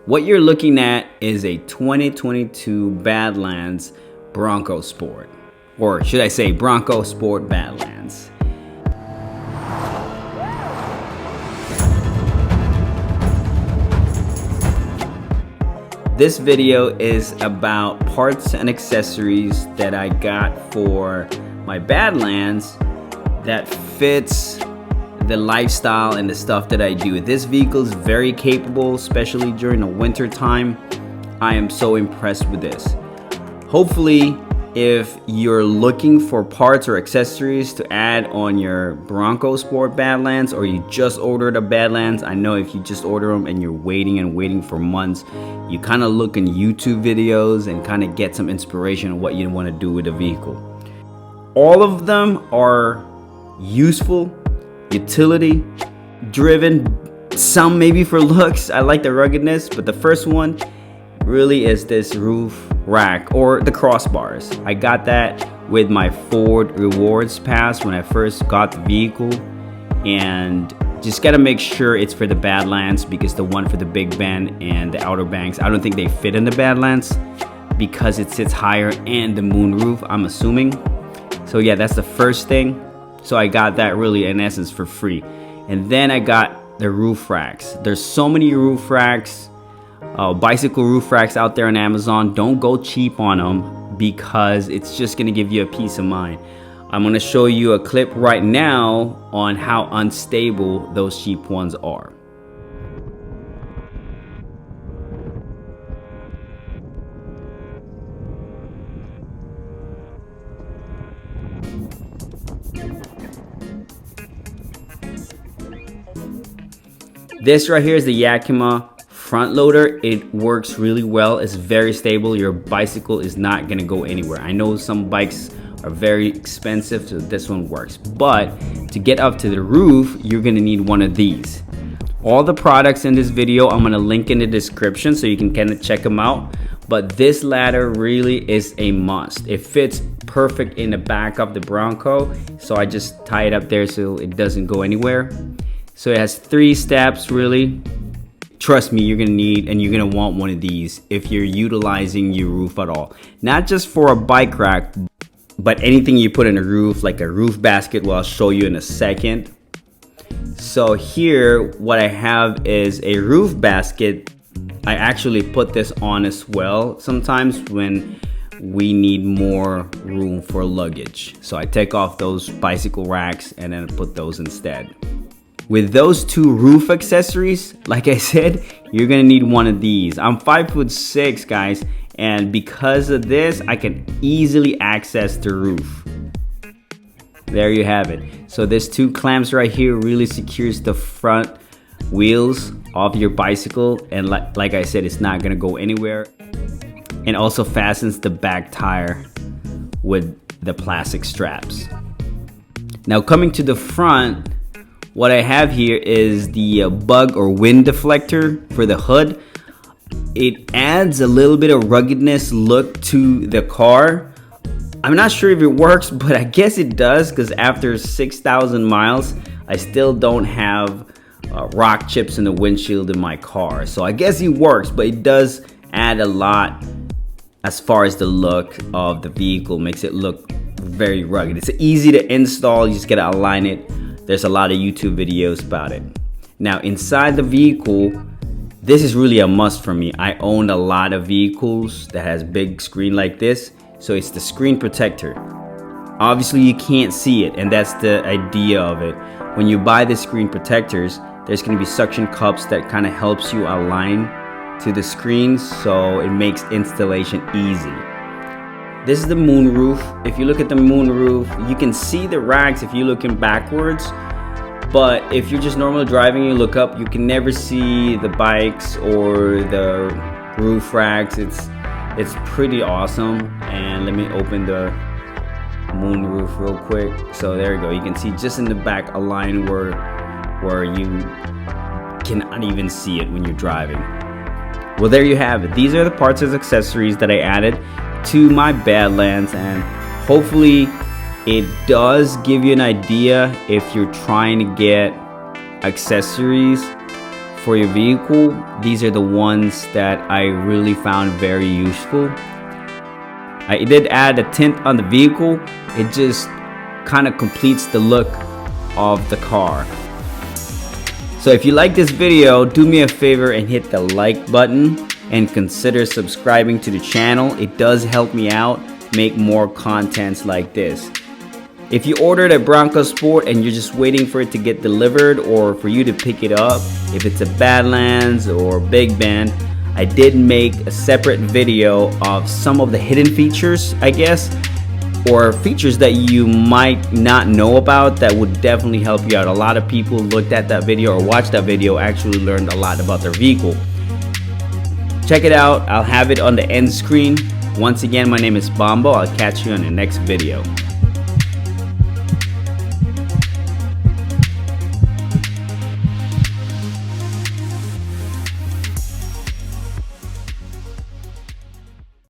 What you're looking at is a 2022 Badlands Bronco Sport, or should I say Bronco Sport Badlands. This video is about parts and accessories that I got for my Badlands that fits the lifestyle and the stuff that I do. This vehicle is very capable, especially during the winter time. I am so impressed with this. Hopefully, if you're looking for parts or accessories to add on your Bronco Sport Badlands, or you just ordered a Badlands, I know if you just order them and you're waiting for months, you kind of look in YouTube videos and kind of get some inspiration on what you want to do with the vehicle. All of them are useful, utility driven, some maybe for looks. I like the ruggedness, but the first one really is this roof rack, or the crossbars. I got that with my Ford Rewards Pass when I first got the vehicle, and just gotta make sure it's for the Badlands, because the one for the Big Bend and the Outer Banks, I don't think they fit in the Badlands because it sits higher and the moonroof, I'm assuming. So yeah, that's the first thing. So I got that really in essence for free. And then I got the roof racks. There's so many roof racks, bicycle roof racks out there on Amazon. Don't go cheap on them, because it's just gonna give you a peace of mind. I'm gonna show you a clip right now on how unstable those cheap ones are. This right here is the YAKIMA front loader. It works really well. It's very stable. Your bicycle is not gonna go anywhere. I know some bikes are very expensive, so this one works. But to get up to the roof, you're gonna need one of these. All the products in this video, I'm gonna link in the description so you can kind of check them out. But this ladder really is a must. It fits perfect in the back of the Bronco, so I just tie it up there so it doesn't go anywhere. So it has 3 steps really. Trust me, you're gonna need and you're gonna want one of these if you're utilizing your roof at all. Not just for a bike rack, but anything you put in a roof, like a roof basket, well, I'll show you in a second. So here, what I have is a roof basket. I actually put this on as well sometimes when we need more room for luggage. So I take off those bicycle racks and then put those instead. With those 2 roof accessories, like I said, you're gonna need one of these. I'm 5'6", guys, and because of this, I can easily access the roof. There you have it. So this 2 clamps right here really secures the front wheels of your bicycle, and like I said, it's not gonna go anywhere. And also fastens the back tire with the plastic straps. Now coming to the front, what I have here is the bug or wind deflector for the hood. It adds a little bit of ruggedness look to the car. I'm not sure if it works, but I guess it does, because after 6,000 miles, I still don't have rock chips in the windshield in my car. So I guess it works, but it does add a lot as far as the look of the vehicle. Makes it look very rugged. It's easy to install, you just gotta align it. There's a lot of YouTube videos about it. Now inside the vehicle, this is really a must for me. I own a lot of vehicles that has big screen like this, so it's the screen protector. Obviously you can't see it, and that's the idea of it. When you buy the screen protectors, there's gonna be suction cups that kind of helps you align to the screen, so it makes installation easy. This is the moonroof. If you look at the moonroof, you can see the racks if you're looking backwards. But if you're just normally driving, you look up, you can never see the bikes or the roof racks. It's pretty awesome. And let me open the moonroof real quick. So there you go. You can see just in the back a line where you cannot even see it when you're driving. Well, there you have it. These are the parts and accessories that I added to my Badlands, and hopefully it does give you an idea if you're trying to get accessories for your vehicle, these are the ones that I really found very useful. I did add a tint on the vehicle. It just kind of completes the look of the car. So if you like this video, do me a favor and hit the like button and consider subscribing to the channel. It does help me out make more contents like this. If you ordered a Bronco Sport and you're just waiting for it to get delivered or for you to pick it up, if it's a Badlands or Big Bend, I did make a separate video of some of the hidden features, I guess, or features that you might not know about that would definitely help you out. A lot of people looked at that video or watched that video, actually learned a lot about their vehicle. Check it out. I'll have it on the end screen. Once again, my name is Bombo. I'll catch you on the next video.